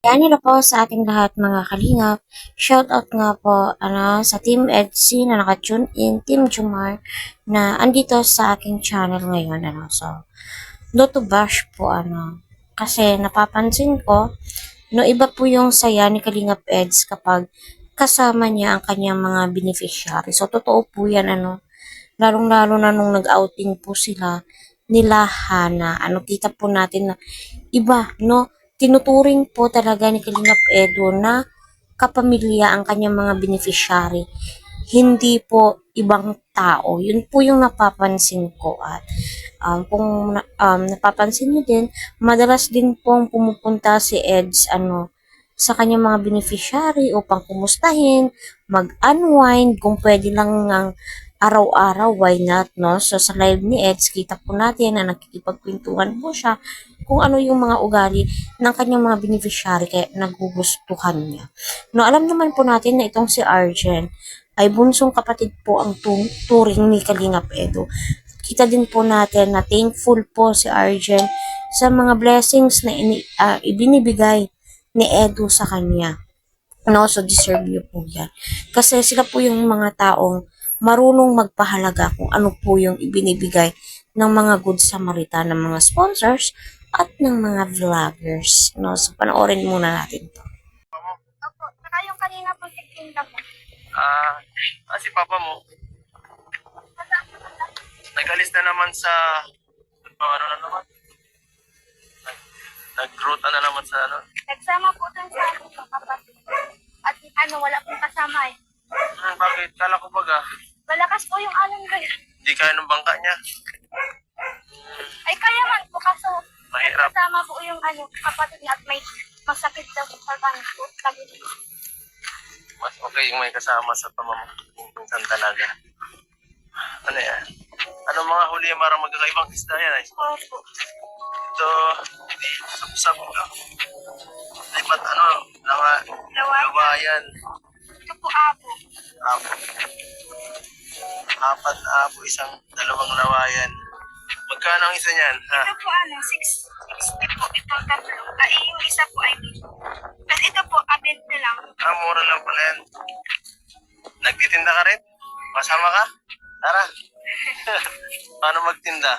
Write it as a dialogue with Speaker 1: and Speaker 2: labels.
Speaker 1: Yan, hello po sa ating lahat mga kalingap. Shoutout nga po sa Team EDSI na naka-tune in, Team Jumar na andito sa aking channel ngayon. So, not to bash po kasi napapansin ko no iba po yung saya ni Kalingap Eds kapag kasama niya ang kanyang mga beneficiary. So, totoo po yan lalong-lalo na nung nag-outing po sila nila Hana. Kita po natin na iba, no? Tinuturing po talaga ni Kalingap Edo na kapamilya ang kanyang mga beneficiary. Hindi po ibang tao. Yun po yung napapansin ko. At kung napapansin nyo din, madalas din pong pumupunta si Eds sa kanyang mga beneficiary upang kumustahin, mag-unwind, kung pwede lang ng araw-araw, why not, no? So, sa live ni Eds, kita po natin na nakikipagkwentuhan po siya kung ano yung mga ugali ng kanyang mga beneficiary kaya nagugustuhan niya. No, alam naman po natin na itong si Arjen ay bunsong kapatid po ang turing ni Kalingap Edo. Kita din po natin na thankful po si Arjen sa mga blessings na ibinibigay ni Edo sa kanya. No, so deserve niyo po yan. Kasi sila po yung mga taong marunong magpahalaga kung ano po yung ibinibigay ng mga good Samaritan, ng mga sponsors at ng mga vloggers. No, so panoorin muna natin to.
Speaker 2: Opo, saka yung kanina po titinda po.
Speaker 3: Si Papa mo, nag-alis na naman sa, ano na naman? Nag-route na naman sa ano?
Speaker 2: Nagsama po dun sa aking kapatid. At wala pong kasama eh.
Speaker 3: Bakit? Kala ko baga,
Speaker 2: Malakas po yung alon ko.
Speaker 3: hindi kaya ng bangka niya.
Speaker 2: Ay kaya man po kaso
Speaker 3: Mahirap.
Speaker 2: kasama po yung kapatid niya at may masakit daw po sa po.
Speaker 3: Mas okay yung may kasama sa pamamagpinsan talaga. Ano yan? Ano mga huli yung marang magkakaibang isda yan?
Speaker 2: Opo.
Speaker 3: Ito, hindi, sab-sab lang. Lipat lawayan.
Speaker 2: Ito po abo.
Speaker 3: Apo. Apat na apo, dalawang lawayan. Magkano ang isa niyan? Ha?
Speaker 2: Ito po 660 po itong tatlo. Yung isa po ay pero ito po, 20 lang.
Speaker 3: Mura lang pala yan. Nagtitinda ka rin? Masama ka? Tara. Paano magtinda?